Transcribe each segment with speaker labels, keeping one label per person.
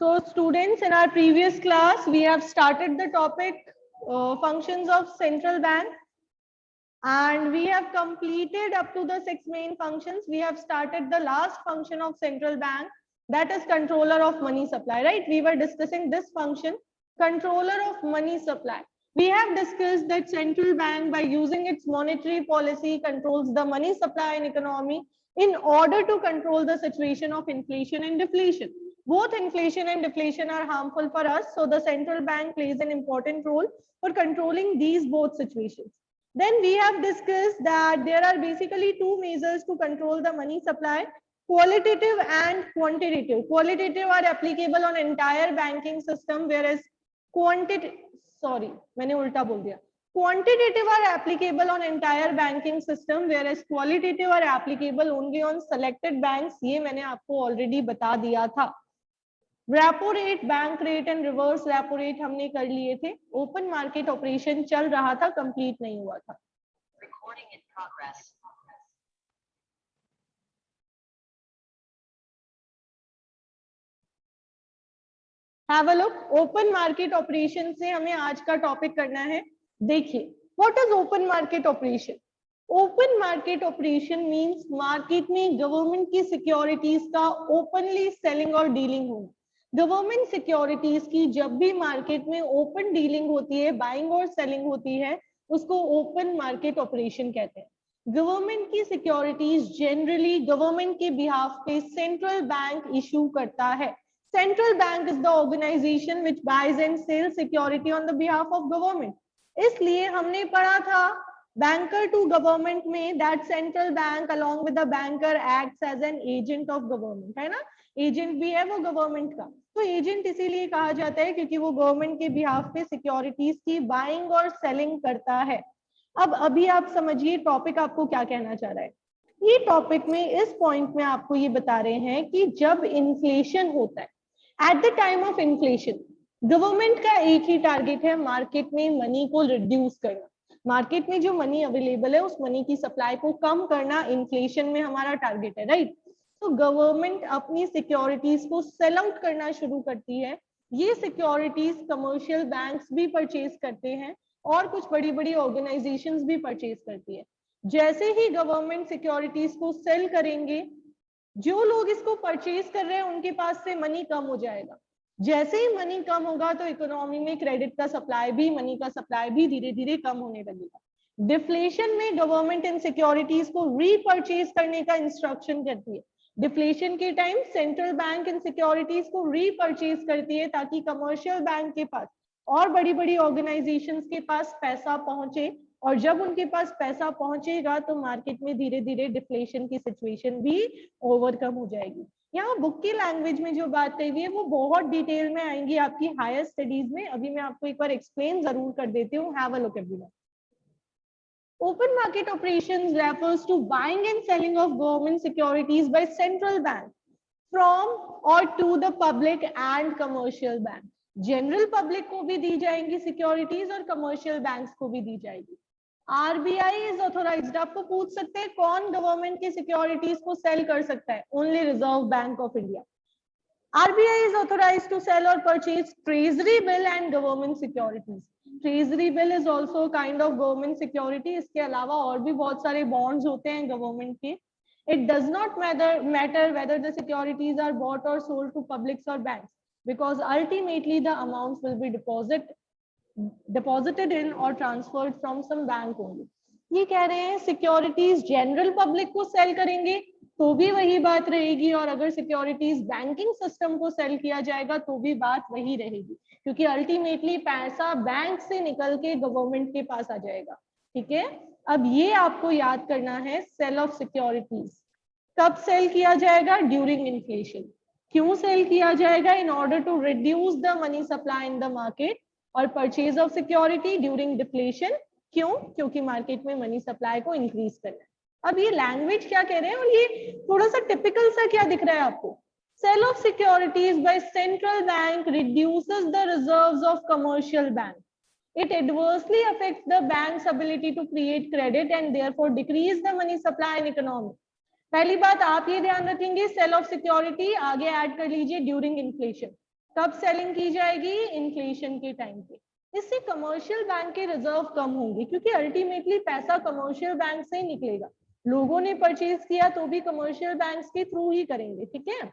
Speaker 1: So students, in our previous class, we have started the topic functions of central bank, and we have completed up to the 6 main functions. We have started the last function of central bank, that is controller of money supply, right? We were discussing this function, controller of money supply. We have discussed that central bank, by using its monetary policy, controls the money supply in economy in order to control the situation of inflation and deflation. Both inflation and deflation are harmful for us, so the central bank plays an important role for controlling these both situations. Then we have discussed that there are basically two measures to control the money supply: qualitative and quantitative. Qualitative are applicable on entire banking system, whereas मैंने उल्टा बोल दिया. Quantitative are applicable on entire banking system, whereas qualitative are applicable only on selected banks. ये मैंने आपको already बता दिया था. Repo rate, bank rate and reverse repo rate हमने कर लिए थे. ओपन मार्केट ऑपरेशन चल रहा था, कंप्लीट नहीं हुआ था. Have a look. Open market operation से हमें आज का टॉपिक करना है. देखिए, what is open market operation? Open market operation means market में गवर्नमेंट की सिक्योरिटीज का ओपनली सेलिंग और डीलिंग होना. गवर्नमेंट सिक्योरिटीज की जब भी मार्केट में ओपन डीलिंग होती है, बाइंग और सेलिंग होती है, उसको ओपन मार्केट ऑपरेशन कहते हैं. गवर्नमेंट की सिक्योरिटीज जनरली गवर्नमेंट के बिहाफ पे सेंट्रल बैंक इशू करता है. Central bank is the organization which buys and sells security on the behalf of government. इसलिए हमने पढ़ा था banker to government में that central bank along with the banker acts as an agent of government, है ना? Agent भी है वो गवर्नमेंट का. तो एजेंट इसीलिए कहा जाता है क्योंकि वो गवर्नमेंट के बिहाफ पे सिक्योरिटीज की बाइंग और सेलिंग करता है. अब अभी आप समझिए टॉपिक आपको क्या कहना चाह रहा है. ये टॉपिक में इस पॉइंट में आपको ये बता रहे हैं कि जब इन्फ्लेशन होता है, at the time of inflation, government का एक ही टारगेट है, मार्केट में मनी को रिड्यूस करना. मार्केट में जो मनी अवेलेबल है उस मनी की सप्लाई को कम करना इन्फ्लेशन में हमारा टारगेट है, राइट? तो गवर्नमेंट अपनी सिक्योरिटीज को सेल आउट करना शुरू करती है. ये सिक्योरिटीज कमर्शियल बैंक्स भी परचेज करते हैं और कुछ बड़ी बड़ी ऑर्गेनाइजेशंस भी परचेज करती है. जैसे ही गवर्नमेंट सिक्योरिटीज को सेल करेंगे, जो लोग इसको परचेज कर रहे हैं उनके पास से मनी कम हो जाएगा. जैसे ही मनी कम होगा तो इकोनॉमी में क्रेडिट का सप्लाई भी, मनी का सप्लाई भी धीरे धीरे कम होने लगेगा. डिफ्लेशन में गवर्नमेंट इन सिक्योरिटीज को रीपरचेज करने का इंस्ट्रक्शन करती है. डिफ्लेशन के time central bank in securities को रीपरचेज करती है ताकि कमर्शियल बैंक के पास और बड़ी बड़ी ऑर्गेनाइजेशंस के पास पैसा पहुंचे, और जब उनके पास पैसा पहुंचेगा तो मार्केट में धीरे धीरे डिफ्लेशन की सिचुएशन भी ओवरकम हो जाएगी. यहाँ बुक की लैंग्वेज में जो बात कही हुई है वो बहुत डिटेल में आएंगी आपकी हायर स्टडीज में. अभी मैं आपको एक बार एक्सप्लेन जरूर कर देती हूँ. Have a look everyone. Open market operations refers to buying and selling of government securities by central bank from or to the public and commercial bank. General public को भी दी जाएंगी सिक्योरिटीज और कमर्शियल बैंक्स को भी दी जाएगी. RBI is authorised. आपको पूछ सकते हैं कौन गवर्नमेंट की सिक्योरिटीज को सेल कर सकता है? Only Reserve Bank of India. RBI is authorised to sell और purchase treasury bill and government securities. Treasury bill is also kind of government security. इसके अलावा और भी बहुत सारे बॉन्ड्स होते हैं गवर्नमेंट के. It does not matter whether the securities are bought or sold to publics or banks, because ultimately the amounts will be deposited in or transferred from some bank only. ये कह रहे हैं securities general public को cell करेंगे तो भी वही बात रहेगी, और अगर सिक्योरिटीज बैंकिंग सिस्टम को सेल किया जाएगा तो भी बात वही रहेगी, क्योंकि अल्टीमेटली पैसा बैंक से निकल के गवर्नमेंट के पास आ जाएगा. ठीक है, अब ये आपको याद करना है. सेल ऑफ सिक्योरिटीज कब सेल किया जाएगा? During inflation. क्यों सेल किया जाएगा? In order to reduce the money supply in the market. और purchase of security during deflation. क्यों? क्योंकि मार्केट में मनी सप्लाई को इंक्रीज करना है. अब ये लैंग्वेज क्या कह रहे हैं और ये थोड़ा सा टिपिकल सा क्या दिख रहा है आपको? Sale of securities by central bank reduces the reserves of commercial bank. It adversely affects the bank's ability to create credit and therefore decrease the money supply in economy. पहली बात आप ये ध्यान रखेंगे, सेल ऑफ सिक्योरिटी आगे add कर लीजिए during inflation. कब सेलिंग की जाएगी? इन्फ्लेशन के टाइम पे। इससे कमर्शियल बैंक के रिजर्व कम होंगे, क्योंकि अल्टीमेटली पैसा कमर्शियल बैंक से ही निकलेगा। लोगों ने परचेज किया तो भी कमर्शियल बैंक्स के थ्रू ही करेंगे, ठीक है।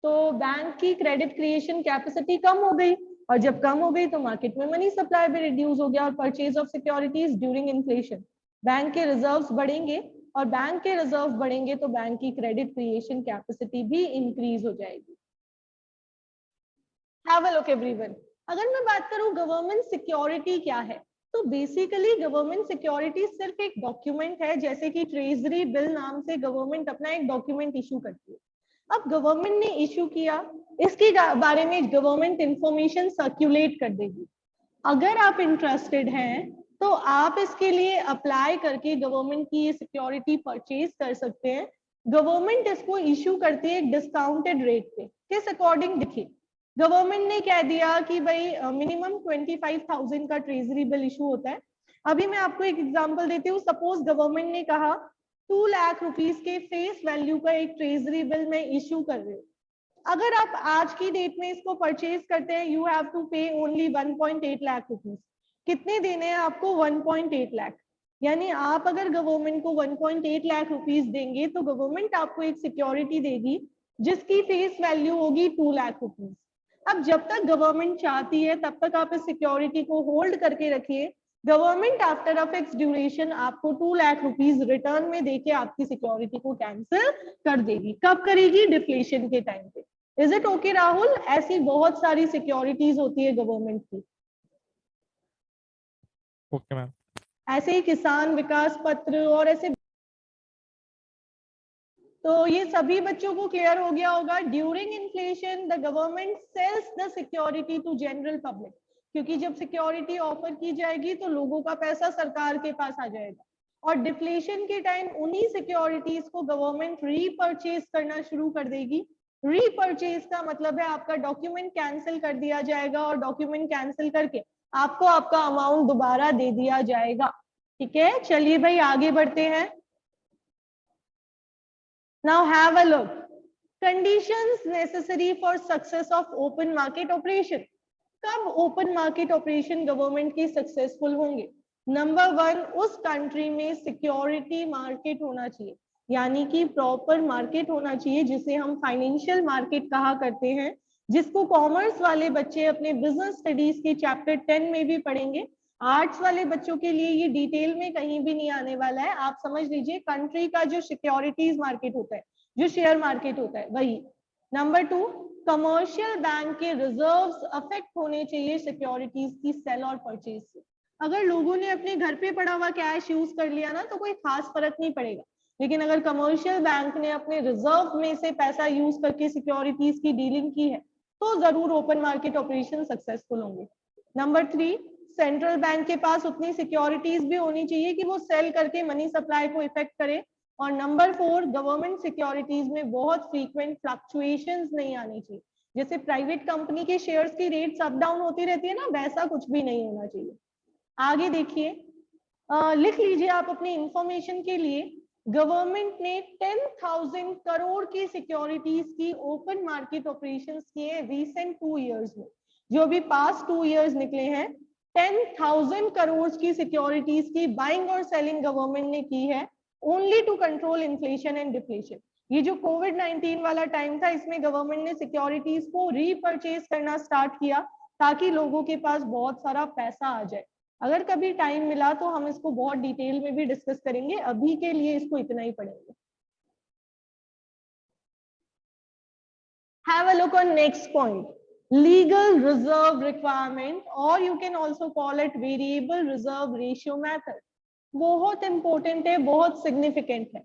Speaker 1: तो बैंक की क्रेडिट क्रिएशन कैपेसिटी कम हो गई, और जब कम हो गई तो मार्केट में मनी सप्लाई भी रिड्यूस हो गया, और purchase of securities during inflation, bank के रिजर्व्स बढ़ेंगे, और बैंक के रिजर्व बढ़ेंगे तो बैंक की क्रेडिट क्रिएशन कैपेसिटी भी इंक्रीज हो जाएगी। Have a look everyone. अगर मैं बात करूं गवर्नमेंट सिक्योरिटी क्या है, तो बेसिकली गवर्नमेंट सिक्योरिटी सिर्फ एक डॉक्यूमेंट है, जैसे कि ट्रेजरी बिल नाम से गवर्नमेंट अपना एक डॉक्यूमेंट इशू करती है। अब गवर्नमेंट ने इशू किया, इसके बारे में गवर्नमेंट इंफॉर्मेशन सर्कुलेट कर देगी। अगर आप इंटरेस्टेड हैं तो आप इसके लिए अप्लाई करके गवर्नमेंट की ये सिक्योरिटी परचेज कर सकते हैं। गवर्नमेंट इसको इशू करती है एक डिस्काउंटेड रेट पे। किस अकॉर्डिंग? देखिए, गवर्नमेंट ने कह दिया कि भाई मिनिमम 25,000 का ट्रेजरी बिल इशू होता है। अभी मैं आपको एक एग्जांपल देती हूँ। सपोज गवर्नमेंट ने कहा 2 लाख रुपीस के फेस वैल्यू का एक ट्रेजरी बिल मैं इशू कर रही हूँ। अगर आप आज की डेट में इसको परचेज करते हैं, यू हैव टू पे ओनली 1.8 लाख रुपीस। कितने देने हैं आपको? 1.8 लाख। यानी आप अगर गवर्नमेंट को 1.8 लाख रुपीस देंगे तो गवर्नमेंट आपको एक सिक्योरिटी देगी जिसकी फेस वैल्यू होगी 2 लाख रुपीस। अब जब तक गवर्नमेंट चाहती है तब तक आप इस सिक्योरिटी को होल्ड करके रखिए। Government after a fix duration आपको 2 लाख रुपीस रिटर्न में देके आपकी सिक्योरिटी को कैंसिल कर देगी। कब करेगी? डिफ्लेशन के टाइम पे। Is it okay Rahul? ऐसी बहुत सारी सिक्योरिटीज होती है गवर्नमेंट की।
Speaker 2: Okay ma'am.
Speaker 1: ऐसे ही किसान विकास पत्र और ऐसे, तो ये सभी बच्चों को क्लियर हो गया होगा। During inflation the government sells the security to general public, क्योंकि जब सिक्योरिटी ऑफर की जाएगी तो लोगों का पैसा सरकार के पास आ जाएगा। और डिफ्लेशन के टाइम उन्हीं सिक्योरिटीज को गवर्नमेंट रीपरचेज करना शुरू कर देगी। रीपरचेज का मतलब है आपका डॉक्यूमेंट कैंसिल कर दिया जाएगा, और डॉक्यूमेंट कैंसिल करके आपको आपका अमाउंट दोबारा दे दिया जाएगा। ठीक है, चलिए भाई आगे बढ़ते हैं। Now have a look. Conditions necessary for success of open market operation. कब ओपन मार्केट ऑपरेशन गवर्नमेंट की सक्सेसफुल होंगे? नंबर 1, उस कंट्री में सिक्योरिटी मार्केट होना चाहिए, यानी कि प्रॉपर मार्केट होना चाहिए, जिसे हम फाइनेंशियल मार्केट कहा करते हैं, जिसको कॉमर्स वाले बच्चे अपने बिजनेस स्टडीज के चैप्टर 10 में भी पढ़ेंगे। आर्ट्स वाले बच्चों के लिए ये डिटेल में कहीं भी नहीं आने वाला है। आप समझ लीजिए कंट्री का जो सिक्योरिटीज मार्केट होता है, जो शेयर मार्केट होता है, वही। नंबर 2, कमर्शियल बैंक के रिजर्व्स अफेक्ट होने चाहिए सिक्योरिटीज की सेल और परचेज से। अगर लोगों ने अपने घर पे पड़ा हुआ कैश यूज कर लिया ना तो कोई खास फर्क नहीं पड़ेगा, लेकिन अगर कमर्शियल बैंक ने अपने रिजर्व में से पैसा यूज करके सिक्योरिटीज की डीलिंग की है तो जरूर ओपन मार्केट ऑपरेशन सक्सेसफुल होंगे। नंबर 3, सेंट्रल बैंक के पास उतनी सिक्योरिटीज भी होनी चाहिए कि वो सेल करके मनी सप्लाई को इफेक्ट करे। और नंबर 4, गवर्नमेंट सिक्योरिटीज में बहुत फ्रीक्वेंट फ्लक्चुएशंस नहीं आनी चाहिए। जैसे प्राइवेट कंपनी के शेयर्स की रेट्स अप डाउन होती रहती है ना, वैसा कुछ भी नहीं होना चाहिए। आगे देखिए, लिख लीजिए आप अपनी इंफॉर्मेशन के लिए। गवर्नमेंट ने 10,000 करोड़ की सिक्योरिटीज की ओपन मार्केट ऑपरेशंस किए रिसेंट 2 इयर्स में। जो भी पास्ट 2 इयर्स निकले हैं, 10,000 करोड़ की सिक्योरिटीज की बाइंग और सेलिंग गवर्नमेंट ने की है, only to control inflation and deflation. ये जो कोविड-19 वाला टाइम था, इसमें गवर्नमेंट ने सिक्योरिटीज को रीपरचेज करना स्टार्ट किया ताकि लोगों के पास बहुत सारा पैसा आ जाए। अगर कभी टाइम मिला तो हम इसको बहुत डिटेल में भी डिस्कस करेंगे, अभी के लिए इसको इतना ही पढ़ेंगे। Have a look on next point. Legal reserve requirement, or you can also call it variable reserve ratio method. बहुत इंपॉर्टेंट है, बहुत सिग्निफिकेंट है।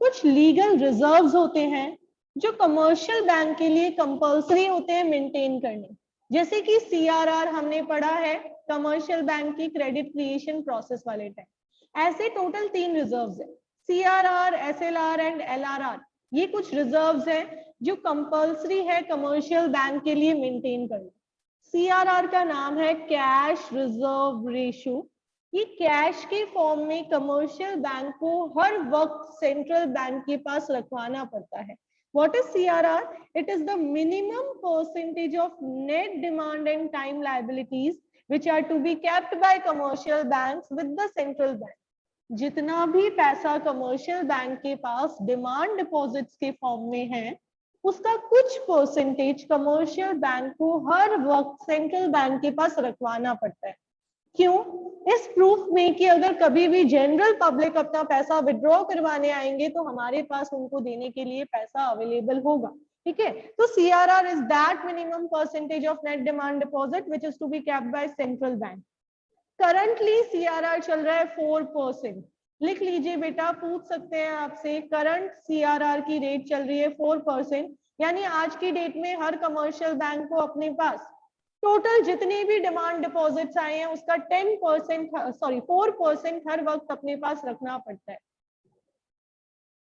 Speaker 1: कुछ लीगल रिजर्व्स होते हैं जो कमर्शियल बैंक के लिए कंपल्सरी होते हैं मेंटेन करने, जैसे कि सीआरआर हमने पढ़ा है कमर्शियल बैंक की क्रेडिट क्रिएशन प्रोसेस वाले टाइम। ऐसे टोटल 3 रिजर्व्स है, सीआरआर, एसएलआर एंड एलआरआर। ये कुछ रिजर्व्स हैं जो कंपल्सरी है कमर्शियल बैंक के लिए मेंटेन करना। सीआरआर का नाम है कैश रिजर्व रेशियो। ये कैश के फॉर्म में कमर्शियल बैंक को हर वक्त सेंट्रल बैंक के पास रखवाना पड़ता है। What is CRR? It is the minimum percentage of net demand and time liabilities which are to be kept by commercial banks with the central bank. जितना भी पैसा कमर्शियल बैंक के पास डिमांड डिपॉजिट्स के form में है, उसका कुछ percentage commercial bank को हर वक्त सेंट्रल बैंक के पास रखवाना पड़ता है। क्यों? इस प्रूफ में कि अगर कभी भी जनरल पब्लिक अपना पैसा विड्रॉ करवाने आएंगे तो हमारे पास उनको देने के लिए पैसा अवेलेबल होगा। ठीक है, तो CRR is that minimum percentage of net demand deposit which is to be kept by central bank. Currently CRR चल रहा है 4%। लिख लीजिए बेटा, पूछ सकते हैं आपसे, करंट CRR की रेट चल रही है 4%, यानी आज की डेट में हर कमर्शियल बैंक को अपने पास टोटल जितने भी डिमांड डिपॉजिट्स आए हैं उसका 4% हर वक्त अपने पास रखना पड़ता है।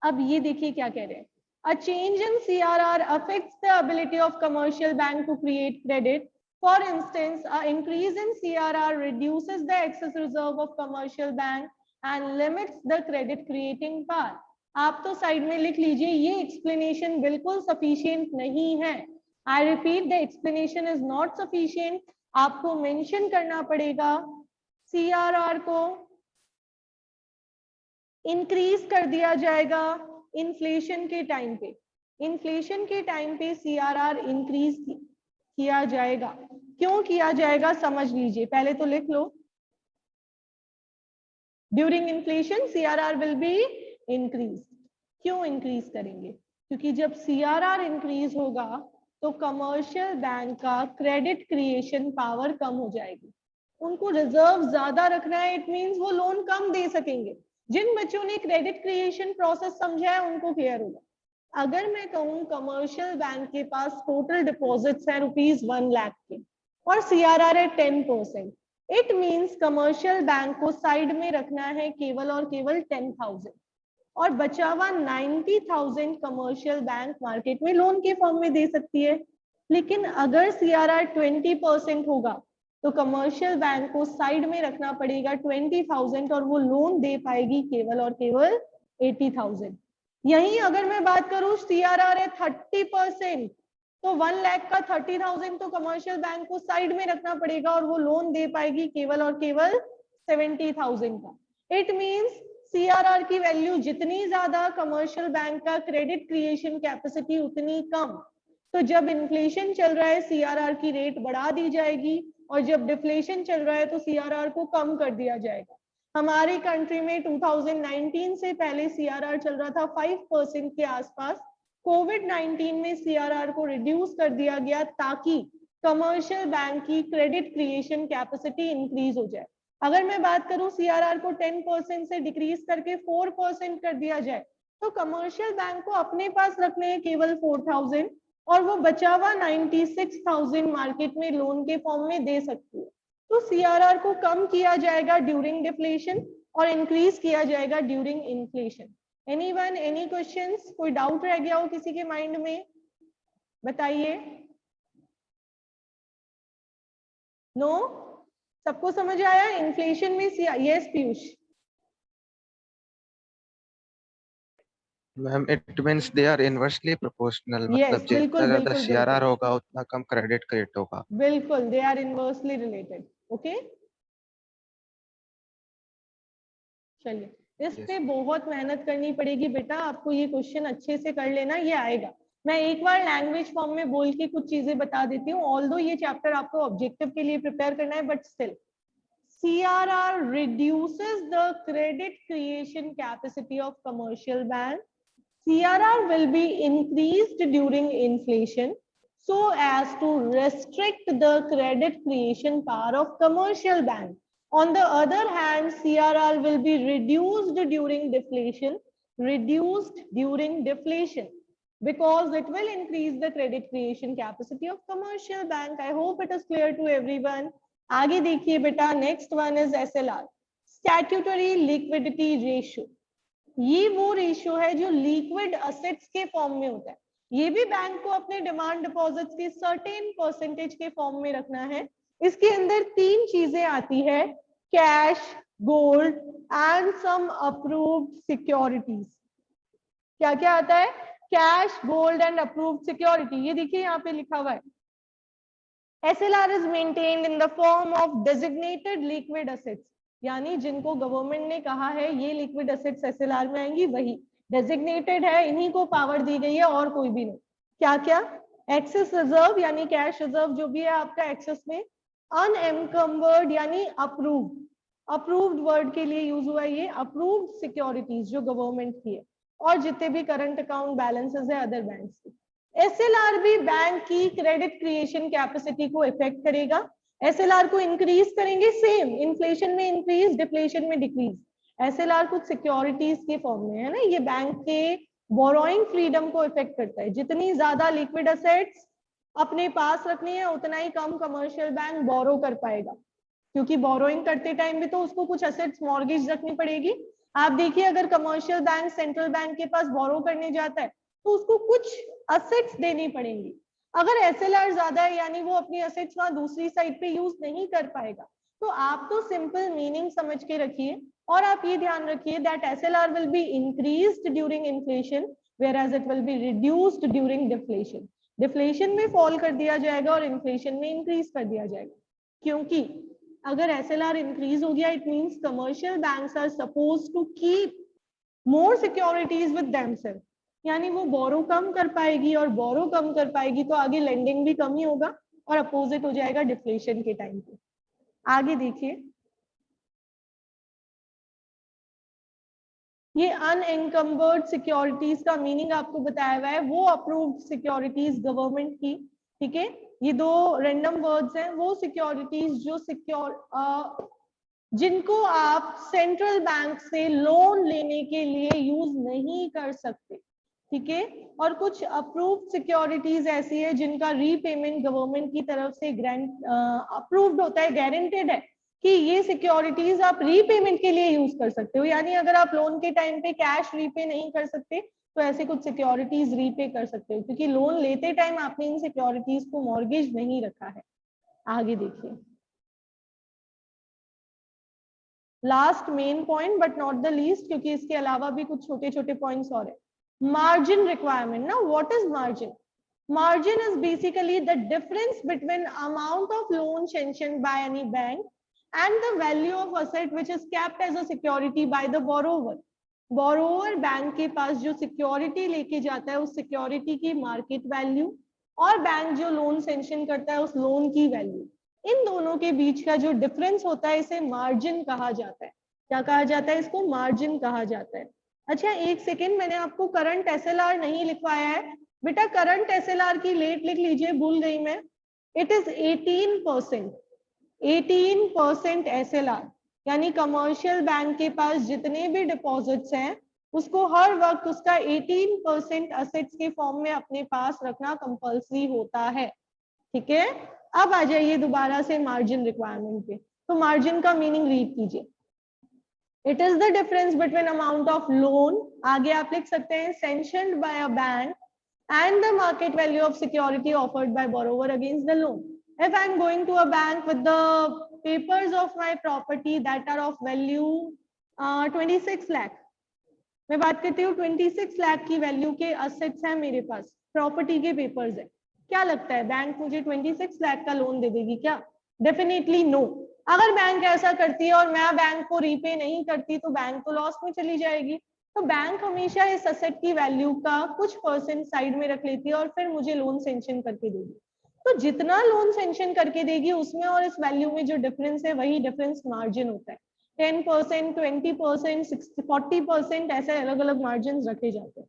Speaker 1: अब ये देखिए क्या कह रहे हैं, a change in CRR affects the ability of commercial bank to create credit. For instance, an increase in CRR reduces the excess reserve of commercial bank and limits the credit creating power. आप तो side में लिख लीजिए, ये explanation बिल्कुल sufficient नहीं है। I repeat, the explanation is not sufficient. आपको मेंशन करना पड़ेगा CRR को इंक्रीज कर दिया जाएगा इन्फ्लेशन के टाइम पे। इन्फ्लेशन के टाइम पे CRR इंक्रीज किया जाएगा। क्यों किया जाएगा समझ लीजिए, पहले तो लिख लो, during inflation CRR will be increase. क्यों इंक्रीज करेंगे? क्योंकि जब CRR इंक्रीज होगा तो कमर्शियल बैंक का क्रेडिट क्रिएशन पावर कम हो जाएगी, उनको रिजर्व ज्यादा रखना है, इट मींस वो लोन कम दे सकेंगे। जिन बच्चों ने क्रेडिट क्रिएशन प्रोसेस समझा है उनको क्लियर होगा। अगर मैं कहूँ कमर्शियल बैंक के पास टोटल डिपॉजिट्स है ₹1 लाख के और CRR है 10%, इट मींस कमर्शियल बैंक को साइड में रखना है केवल और केवल 10,000 और बचा हुआ 90,000 कमर्शियल बैंक मार्केट में लोन के फॉर्म में दे सकती है। लेकिन अगर CRR 20% होगा तो कमर्शियल बैंक को साइड में रखना पड़ेगा 20,000 और वो लोन दे पाएगी केवल और केवल 80,000। यही अगर मैं बात करूं CRR है 30%, तो 1 लाख का 30,000 तो कमर्शियल बैंक को साइड में रखना पड़ेगा और वो लोन दे पाएगी केवल और केवल 70,000 का। इट मींस CRR की वैल्यू जितनी ज्यादा, कमर्शियल बैंक का क्रेडिट क्रिएशन कैपेसिटी उतनी कम। तो जब इन्फ्लेशन चल रहा है CRR की रेट बढ़ा दी जाएगी और जब डिफ्लेशन चल रहा है तो CRR को कम कर दिया जाएगा। हमारी कंट्री में 2019 से पहले CRR चल रहा था 5% के आसपास। कोविड-19 में CRR को रिड्यूस कर दिया गया ताकि कमर्शियल बैंक की क्रेडिट क्रिएशन कैपेसिटी इंक्रीज हो जाए। अगर मैं बात करूं CRR को 10% से डिक्रीज करके 4% कर दिया जाए तो कमर्शियल बैंक को अपने पास रखने हैं केवल 4,000 और वो बचा हुआ 96,000 मार्केट में लोन के फॉर्म में दे सकती है। तो CRR को कम किया जाएगा ड्यूरिंग डिफ्लेशन और इंक्रीज किया जाएगा during inflation. Anyone, any questions? कोई डाउट रह गया हो किसी के माइंड में? बताइए। नो? सबको समझ आया? इन्फ्लेशन में yes Piyush?
Speaker 2: Ma'am it means they are inversely proportional, मतलब
Speaker 1: बिल्कुल,
Speaker 2: जितना ज्यादा
Speaker 1: बिल्कुल,
Speaker 2: CRR होगा उतना कम क्रेडिट क्रेडिट होगा।
Speaker 1: बिल्कुल, they are inversely related. Okay, चलिए इस पे बहुत मेहनत करनी पड़ेगी बेटा, आपको ये क्वेश्चन अच्छे से कर लेना, ये आएगा। मैं एक बार लैंग्वेज फॉर्म में बोल के कुछ चीजें बता देती हूँ, ऑल्दो ये चैप्टर आपको ऑब्जेक्टिव के लिए प्रिपेयर करना है, but still CRR reduces the credit creation capacity of commercial bank. CRR will be increased during inflation so as to restrict the credit creation power of commercial bank. On the other hand, CRR will be reduced during deflation, because it will increase the credit creation capacity of commercial bank. I hope it is clear to everyone. आगे देखिए बेटा, next one is SLR, statutory liquidity ratio. ये वो ratio है जो liquid assets के form में होता है। ये भी बैंक को अपने डिमांड डिपॉजिट्स के सर्टेन परसेंटेज के फॉर्म में रखना है। इसके अंदर 3 चीजें आती है, cash, gold and some approved securities. क्या क्या आता है? Cash, gold and approved security. ये देखिए यहाँ पे लिखा हुआ है SLR is maintained in the form of designated liquid assets, यानी जिनको गवर्नमेंट ने कहा है ये लिक्विड एसेट्स SLR में आएंगी, वही डेजिग्नेटेड है, इन्हीं को पावर दी गई है और कोई भी नहीं। क्या क्या? एक्सेस रिजर्व यानी कैश रिजर्व जो भी है आपका एक्सेस में, अनएनकम्बर्ड यानी अप्रूव्ड, अप्रूव्ड वर्ड के लिए यूज हुआ है ये, अप्रूव्ड सिक्योरिटीज जो गवर्नमेंट की है, और जितने भी करंट अकाउंट बैलेंसेस है अदर बैंक की। SLR भी बैंक की क्रेडिट क्रिएशन कैपेसिटी को इफेक्ट करेगा। SLR को इंक्रीज करेंगे, सेम इन्फ्लेशन में इंक्रीज, डिफ्लेशन में डिक्रीज। SLR कुछ सिक्योरिटीज के फॉर्म में है ना, ये बैंक के बोरोइंग फ्रीडम को इफेक्ट करता है। जितनी ज्यादा लिक्विड एसेट्स अपने पास रखनी है उतना ही कम कमर्शियल बैंक बोरो कर पाएगा, क्योंकि बोरोइंग करते टाइम भी तो उसको कुछ एसेट्स मॉर्गेज रखनी पड़ेगी। आप देखिए अगर कमर्शियल बैंक सेंट्रल बैंक के पास बोरो करने जाता है तो उसको कुछ असेट्स देनी पड़ेंगी। अगर SLR ज्यादा है यानी वो अपनी असेट्स वहां दूसरी साइड पे यूज नहीं कर पाएगा। तो आप तो सिंपल मीनिंग समझ के रखिए, और आप ये ध्यान रखिए that SLR will be increased during inflation whereas it will be reduced during deflation. Deflation में फॉल कर दिया जाएगा और इन्फ्लेशन में इंक्रीज कर दिया जाएगा, क्योंकि अगर SLR इंक्रीज हो गया it means commercial banks are supposed to keep more securities with themselves, यानी वो बोरो कम कर पाएगी, और बोरो कम कर पाएगी तो आगे लेंडिंग भी कम ही होगा और अपोजिट हो जाएगा डिफ्लेशन के टाइम पे। आगे देखिए, ये अनएनकम्बर्ड सिक्योरिटीज का मीनिंग आपको बताया हुआ है, वो अप्रूव्ड सिक्योरिटीज गवर्नमेंट की, ठीक है। ये दो रैंडम वर्ड्स हैं, वो सिक्योरिटीज जो सिक्योर जिनको आप सेंट्रल बैंक से लोन लेने के लिए यूज नहीं कर सकते, ठीक है। और कुछ अप्रूव्ड सिक्योरिटीज ऐसी है जिनका रीपेमेंट गवर्नमेंट की तरफ से ग्रांट अप्रूव्ड होता है, गारंटेड है कि ये सिक्योरिटीज आप रीपेमेंट के लिए यूज कर सकते हो। यानी अगर आप लोन के टाइम पे कैश रीपे नहीं कर सकते तो ऐसे कुछ सिक्योरिटीज रीपे कर सकते हो, क्योंकि लोन लेते टाइम आपने इन सिक्योरिटीज को मॉर्गेज नहीं रखा है। आगे देखिए, last main point but not the least, क्योंकि इसके अलावा भी कुछ छोटे छोटे पॉइंट्स और है। मार्जिन रिक्वायरमेंट ना, what is margin? Margin is basically the difference between amount of loan sanctioned by any bank and the value of asset which is kept as a security by the borrower. Borrower bank के पास जो security लेके जाता है उस security की market value, और bank जो loan sanction करता है उस लोन की वैल्यू, इन दोनों के बीच का जो डिफरेंस होता है इसे मार्जिन कहा जाता है। क्या कहा जाता है? इसको मार्जिन कहा जाता है। अच्छा एक सेकेंड, मैंने आपको करंट SLR नहीं लिखवाया है बेटा, करंट SLR की रेट लिख लीजिए, भूल गई मैं। इट इज 18%, 18% SLR, यानी कमर्शियल बैंक के पास जितने भी डिपॉजिट्स हैं उसको हर वक्त उसका 18% असेट्स के फॉर्म में अपने पास रखना कंपल्सरी होता है, ठीक है। अब आ जाइए दोबारा से मार्जिन रिक्वायरमेंट पे। तो मार्जिन का मीनिंग रीड कीजिए, it is the difference between amount of loan, आगे आप लिख सकते हैं sanctioned by a bank, and the market value of security offered by borrower against the loan. If I am going to a bank with the papers of my property that are of value 26 lakh, मैं बात करती हूँ 26 लाख की value के assets हैं मेरे पास, property के papers है, क्या लगता है बैंक मुझे 26 लाख का लोन दे देगी क्या? Definitely no. अगर बैंक ऐसा करती है और मैं बैंक को रीपे नहीं करती तो बैंक तो लॉस में चली जाएगी। तो बैंक हमेशा इस असेट की वैल्यू का कुछ परसेंट साइड में रख लेती है और फिर मुझे लोन सेंक्शन करके देगी। तो जितना लोन सेंक्शन करके देगी उसमें और इस वैल्यू में जो डिफरेंस है वही डिफरेंस मार्जिन होता है। 10%, 20%, 40% ऐसे अलग अलग मार्जिन रखे जाते हैं।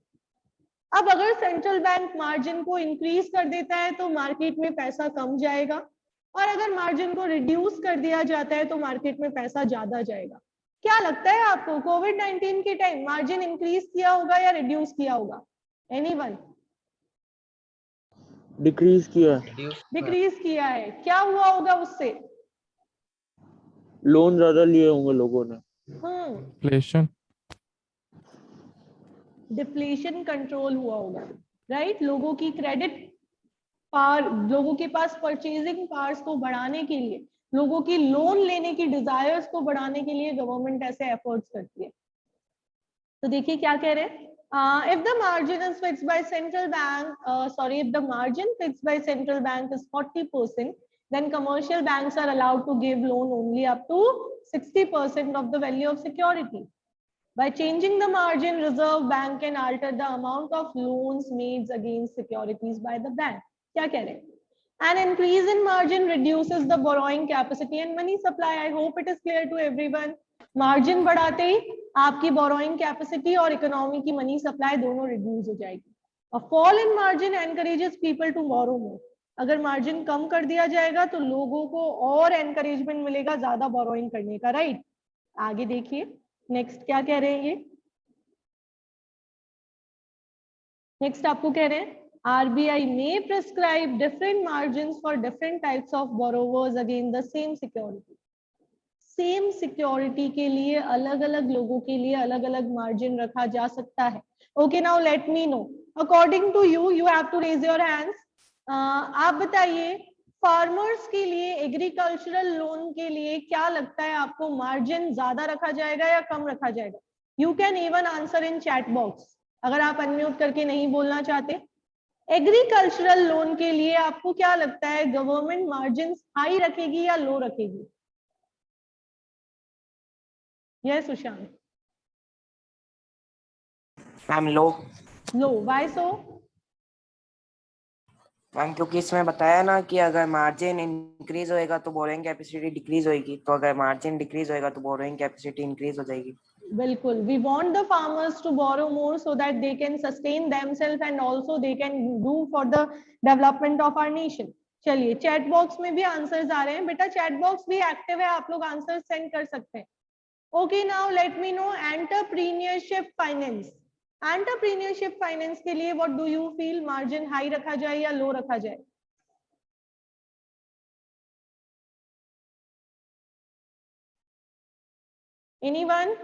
Speaker 1: अब अगर सेंट्रल बैंक मार्जिन को इंक्रीज कर देता है तो मार्केट में पैसा कम जाएगा, और अगर मार्जिन को रिड्यूस कर दिया जाता है तो मार्केट में पैसा ज्यादा जाएगा। क्या लगता है आपको कोविड-19 के टाइम मार्जिन इंक्रीज किया होगा या रिड्यूस किया होगा? एनीवन?
Speaker 3: डिक्रीज किया,
Speaker 1: डिक्रीज किया है। क्या हुआ होगा उससे?
Speaker 3: लोन ज्यादा लिए होंगे लोगों ने।
Speaker 4: इन्फ्लेशन,
Speaker 1: डिफ्लेशन कंट्रोल हुआ होगा, राइट। लोगों की क्रेडिट पावर, लोगों के पास परचेजिंग पावर्स को बढ़ाने के लिए, लोगों की लोन लेने की डिजायर्स को बढ़ाने के लिए गवर्नमेंट ऐसे एफर्ट्स करती है। तो देखिए क्या कह रहे हैं, If the margin is fixed by central bank, if the margin fixed by central bank is 40%, then commercial banks are allowed to give loan only up to 60% of the value of security. By changing the margin, Reserve Bank can alter the amount of loans made against securities by the bank. क्या कह रहे हैं? An increase in margin reduces the borrowing capacity and money supply. I hope it is clear to everyone. Margin बढ़ाते ही आपकी borrowing capacity और economy की money supply दोनों reduce हो जाएगी. A fall in margin encourages people to borrow more. अगर margin कम कर दिया जाएगा तो लोगों को और एनकरेजमेंट मिलेगा ज्यादा बोरोइंग करने का. राइट, आगे देखिए नेक्स्ट क्या कह रहे हैं ये. नेक्स्ट आपको कह रहे हैं RBI may prescribe different margins for different types of borrowers against the same security. Same security के लिए अलग अलग लोगों के लिए अलग अलग मार्जिन रखा जा सकता है. Okay, now let me know according to you have to raise your hands. आप बताइए फार्मर्स के लिए एग्रीकल्चरल लोन के लिए क्या लगता है आपको, मार्जिन ज्यादा रखा जाएगा या कम रखा जाएगा? You can even answer in chat box अगर आप अनम्यूट करके नहीं बोलना चाहते. एग्रीकल्चरल लोन के लिए आपको क्या लगता है, गवर्नमेंट मार्जिन हाई रखेगी या लो रखेगी? Yes Sushant.
Speaker 5: Ma'am low.
Speaker 1: Low, why so?
Speaker 5: Ma'am क्योंकि इसमें बताया ना कि अगर मार्जिन इंक्रीज होएगा तो बोरोइंग कैपेसिटी डिक्रीज होएगी, तो अगर मार्जिन डिक्रीज होएगा तो बोरोइंग कैपेसिटी इंक्रीज हो जाएगी.
Speaker 1: बिल्कुल, we want the farmers to borrow more so that they can sustain themselves and also they can do for the development of our nation. चलिए chat box में भी answers आ रहे हैं. बेटा चैट बॉक्स भी एक्टिव है, आप लोग आंसर सेंड कर सकते हैं. Okay, now let me know entrepreneurship finance. Entrepreneurship finance के लिए what do you feel, margin high रखा जाए या लो रखा जाए? Anyone?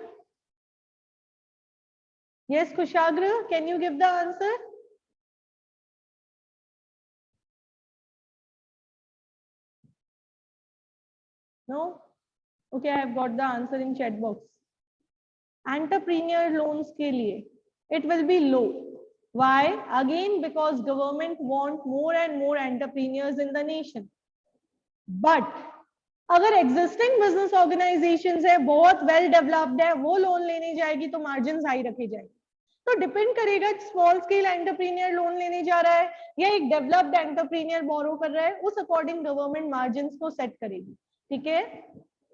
Speaker 1: Yes Kushagra, can you give the answer? No? Okay, I have got the answer in chat box. Entrepreneur loans के लिए it will be low. Why? Again, because government want more and more entrepreneurs in the nation. But अगर existing business organizations है, बहुत well developed है, वो loan लेने जाएगी तो margins high रखे जाएंगे. तो डिपेंड करेगा स्मॉल स्केल एंटरप्रेन्योर लोन लेने जा रहा है या एक डेवलप्ड एंटरप्रेन्योर बोरो कर रहा है, उस अकॉर्डिंग गवर्नमेंट मार्जिन्स को सेट करेगी. ठीक है,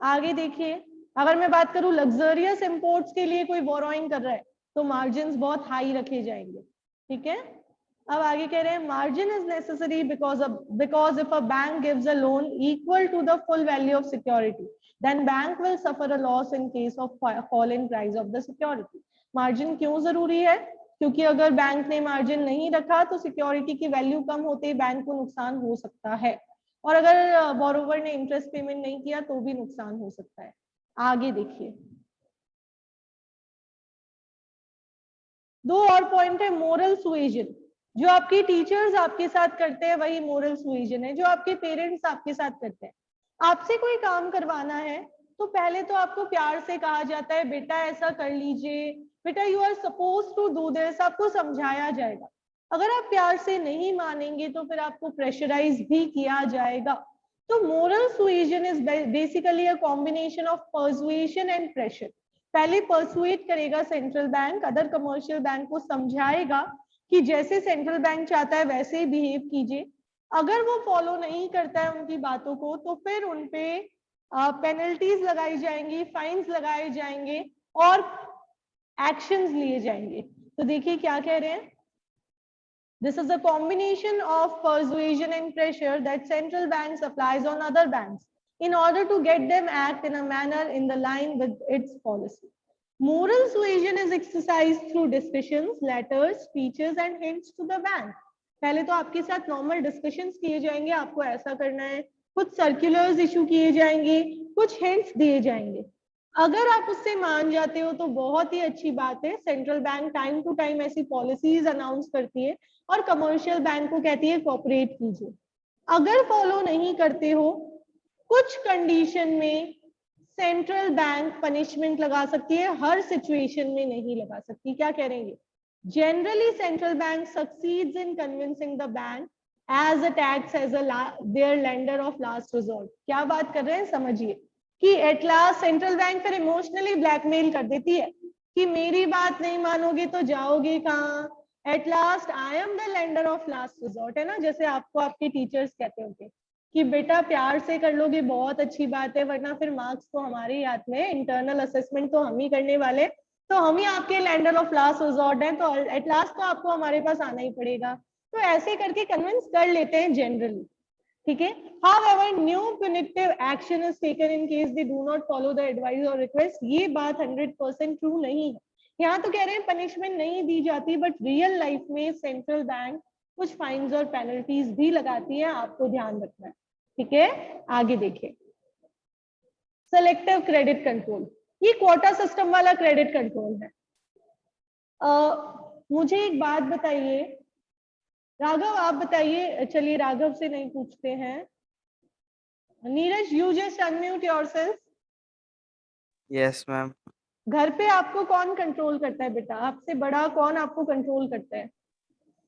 Speaker 1: आगे देखिए. अगर मैं बात करूं लग्जरियस इंपोर्ट्स के लिए कोई बोरोइंग कर रहा है तो मार्जिन्स बहुत हाई रखे जाएंगे. ठीक है, अब आगे कह रहे हैं margin is necessary because if a bank gives a loan equal to the full value of security then bank will suffer a loss in case of fall in price of the security. Margin क्यों जरूरी है? क्योंकि अगर bank ने margin नहीं रखा तो security की वैल्यू कम होते ही बैंक को नुकसान हो सकता है, और अगर बोरोवर ने इंटरेस्ट पेमेंट नहीं किया तो भी नुकसान हो सकता है. आगे देखिए, दो और पॉइंट है. मोरल सुएजन, जो आपके टीचर्स आपके साथ करते हैं वही मोरल सुएजन है, जो आपके पेरेंट्स आपके साथ करते हैं. आपसे कोई काम करवाना है तो पहले तो आपको प्यार से कहा जाता है बेटा ऐसा कर लीजिए, बेटा you are suppose to do this, आपको समझाया जाएगा. अगर आप प्यार से नहीं मानेंगे तो फिर आपको प्रेशराइज भी किया जाएगा. तो moral suasion is basically a combination of persuasion and pressure. पहले पर्सुएट करेगा central bank, other commercial bank को समझाएगा कि जैसे सेंट्रल बैंक चाहता है वैसे ही बिहेव कीजिए. अगर वो फॉलो नहीं करता है उनकी बातों को तो फिर उनपे पेनल्टीज लगाई जाएंगी, फाइन्स लगाए जाएंगे और एक्शंस लिए जाएंगे. तो देखिए क्या कह रहे हैं. This is a combination of persuasion and pressure that central banks applies on other banks in order to get them act in a manner in the line with its policy. Moral suasion is exercised through discussions, letters, speeches and hints to the bank. पहले तो आपके साथ normal discussions किए जाएंगे, आपको ऐसा करना है, कुछ सर्कुलर्स इशू किए जाएंगे, कुछ हिंट्स दिए जाएंगे. अगर आप उससे मान जाते हो तो बहुत ही अच्छी बात है. Central bank time to time ऐसी पॉलिसीज अनाउंस करती है और कमर्शियल बैंक को कहती है कोऑपरेट कीजिए. अगर फॉलो नहीं करते हो कुछ कंडीशन में सेंट्रल बैंक पनिशमेंट लगा सकती है, हर सिचुएशन में नहीं लगा सकती. क्या कह रहे हैं? Generally, central bank succeeds in convincing the bank as it acts as their lender of last resort. क्या बात कर रहे हैं समझिए कि एट लास्ट सेंट्रल बैंक फिर इमोशनली ब्लैकमेल कर देती है कि मेरी बात नहीं मानोगे तो जाओगे कहाँ, at last I am the lender of last resort, है ना, जैसे आपको आपके टीचर्स कहते होंगे कि बेटा प्यार से कर लोगे बहुत अच्छी बात है, वरना फिर मार्क्स तो हमारे ही हाथ में, इंटरनल असेसमेंट तो हम ही करने वाले, तो हम ही आपके लेंडर ऑफ लास्ट रिजॉर्ट हैं, तो एट लास्ट तो आपको हमारे पास आना ही पड़ेगा। तो ऐसे करके कन्विंस कर लेते हैं जनरली, ठीक है। However, no punitive action is taken in case they do not follow the advice or request. ये बात 100% ट्रू नहीं है। यहाँ तो कह रहे हैं पनिशमेंट नहीं दी जाती, बट रियल लाइफ में सेंट्रल बैंक कुछ फाइन्स और पेनल्टीज भी लगाती है, आपको ध्यान रखना है, ठीक है। आगे देखिए, सेलेक्टिव क्रेडिट कंट्रोल, ये क्वार्टर सिस्टम वाला क्रेडिट कंट्रोल है। मुझे एक बात बताइए राघव, आप बताइए, चलिए राघव से नहीं पूछते हैं, Neeraj you just unmute yourself.
Speaker 6: Yes ma'am.
Speaker 1: घर पे आपको कौन कंट्रोल करता है बेटा, आपसे बड़ा कौन आपको कंट्रोल करता है?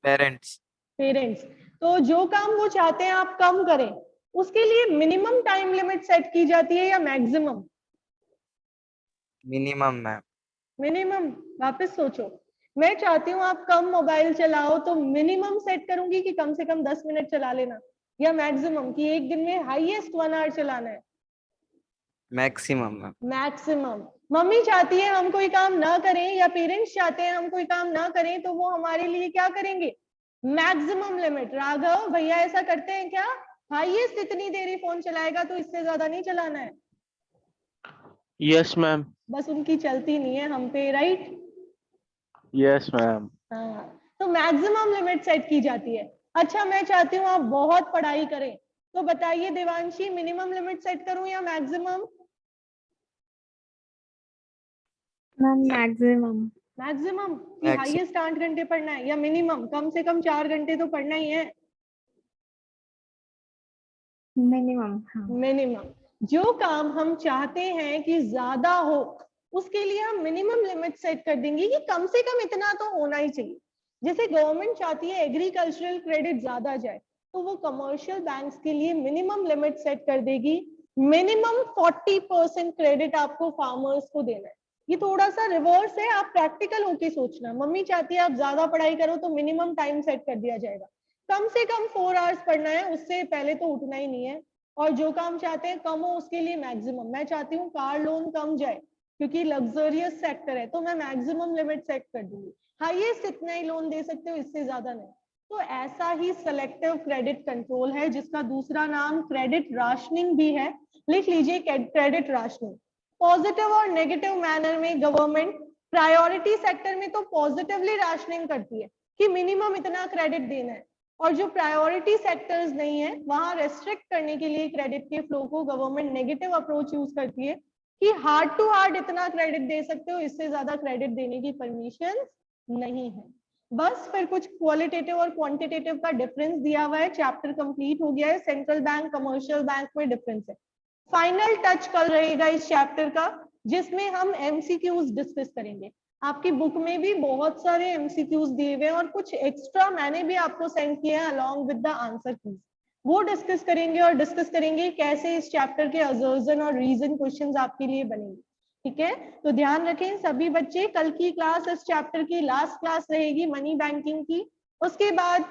Speaker 6: पेरेंट्स।
Speaker 1: पेरेंट्स। तो जो काम वो चाहते हैं आप कम करें, उसके लिए मिनिमम टाइम लिमिट सेट की जाती है या मैक्सिमम?
Speaker 6: Minimum ma'am.
Speaker 1: मिनिमम। वापस सोचो, मैं चाहती हूँ आप कम मोबाइल चलाओ, तो मिनिमम सेट करूंगी कि कम से कम 10 मिनट चला लेना, या मैक्सिमम कि एक दिन में हाईएस्ट 1 आवर चलाना है?
Speaker 6: Maximum ma'am.
Speaker 1: मैक्सिमम। मम्मी चाहती है हम कोई काम ना करें या पेरेंट्स चाहते हैं हम कोई काम ना करें, तो वो हमारे लिए क्या करेंगे? Maximum limit. राघव भैया ऐसा करते हैं क्या? हाईएस्ट इतनी देर ही फोन चलाएगा, तो इससे ज्यादा नहीं चलाना है।
Speaker 3: Yes ma'am.
Speaker 1: बस उनकी चलती नहीं है हम पे, राइट?
Speaker 3: Yes ma'am.
Speaker 1: हाँ, तो मैक्सिमम लिमिट सेट की जाती है। अच्छा, मैं चाहती हूँ आप बहुत पढ़ाई करें, तो बताइए देवांशी, मिनिमम लिमिट सेट करूं या मैक्सिमम?
Speaker 7: Ma'am maximum.
Speaker 1: मैक्सिमम कि हाईएस्ट 8 घंटे पढ़ना है, या मिनिमम कम से कम 4 घंटे तो पढ़ना ही है?
Speaker 7: मिनिमम। हाँ।
Speaker 1: मिनिमम। जो काम हम चाहते हैं कि ज्यादा हो, उसके लिए हम मिनिमम लिमिट सेट कर देंगे कि कम से कम इतना तो होना ही चाहिए। जैसे गवर्नमेंट चाहती है एग्रीकल्चरल क्रेडिट ज्यादा जाए, तो वो कमर्शियल बैंक्स के लिए मिनिमम लिमिट सेट कर देगी, मिनिमम 40% क्रेडिट आपको फार्मर्स को देना है। ये थोड़ा सा रिवर्स है, आप प्रैक्टिकल होके सोचना। मम्मी चाहती है आप ज्यादा पढ़ाई करो, तो मिनिमम टाइम सेट कर दिया जाएगा, कम से कम 4 आवर्स पढ़ना है, उससे पहले तो उठना ही नहीं है। और जो काम चाहते हैं कम हो, उसके लिए मैक्सिमम। मैं चाहती हूँ कार लोन कम जाए क्योंकि लग्जरियस सेक्टर है, तो मैं मैक्सिमम लिमिट सेट कर दूंगी, हाईएस्ट इतना ही लोन दे सकते हो, इससे ज्यादा नहीं। तो ऐसा ही सेलेक्टिव क्रेडिट कंट्रोल है, जिसका दूसरा नाम क्रेडिट राशनिंग भी है। लिख लीजिए क्रेडिट राशनिंग। पॉजिटिव और नेगेटिव मैनर में गवर्नमेंट प्रायोरिटी सेक्टर में तो पॉजिटिवली राशनिंग करती है कि मिनिमम इतना क्रेडिट देना है, और जो प्रायोरिटी सेक्टर्स नहीं है वहां रेस्ट्रिक्ट करने के लिए क्रेडिट के फ्लो को गवर्नमेंट नेगेटिव अप्रोच यूज करती है कि हार्ड टू हार्ड इतना क्रेडिट दे सकते हो, इससे ज्यादा क्रेडिट देने की परमिशन नहीं है। बस फिर कुछ क्वालिटेटिव और क्वांटिटेटिव का डिफरेंस दिया हुआ है, चैप्टर कंप्लीट हो गया है। सेंट्रल बैंक कमर्शियल बैंक में डिफरेंस है। फाइनल टच कल रहेगा इस चैप्टर का, जिसमें हम एमसीक्यूज डिस्कस करेंगे। आपकी बुक में भी बहुत सारे एमसीक्यूज दिए हुए हैं और कुछ एक्स्ट्रा मैंने भी आपको सेंड किए हैं along with the answer keys, वो डिस्कस करेंगे। और डिस्कस करेंगे कैसे इस चैप्टर के असर्शन और रीजन क्वेश्चंस आपके लिए बनेंगे, ठीक है। तो ध्यान रखें सभी बच्चे, कल की क्लास इस चैप्टर की लास्ट क्लास रहेगी मनी बैंकिंग की। उसके बाद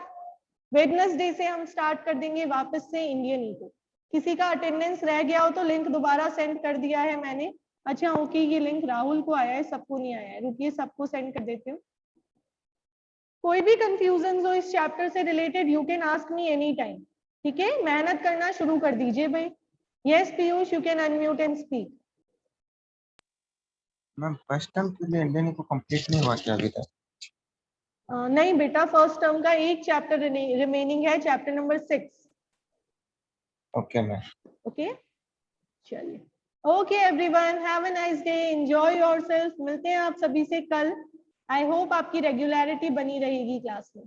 Speaker 1: वेडनेसडे से हम स्टार्ट कर देंगे वापस से इंडियन इको। किसी का अटेंडेंस रह गया हो तो लिंक दोबारा सेंड कर दिया है मैंने। अच्छा ओके, ये लिंक राहुल को आया है, सबको नहीं आया है, रुकिए सबको सेंड कर देती हूँ। कोई भी कंफ्यूजन हो इस चैप्टर से related, you can ask me any time, ठीक है। मेहनत करना शुरू कर दीजिए भाई। Yes Piyush, you can unmute and speak.
Speaker 2: Ma'am first term के लिए इंडियन को कंप्लीट नहीं हुआ क्या अभी तक?
Speaker 1: नहीं बेटा, फर्स्ट टर्म का एक चैप्टर रिमेनिंग है, chapter number 6।
Speaker 2: Okay ma'am.
Speaker 1: Okay चलिए, okay everyone, have a nice day, enjoy yourself. मिलते हैं आप सभी से कल। आई होप आपकी रेगुलरिटी बनी रहेगी क्लास में।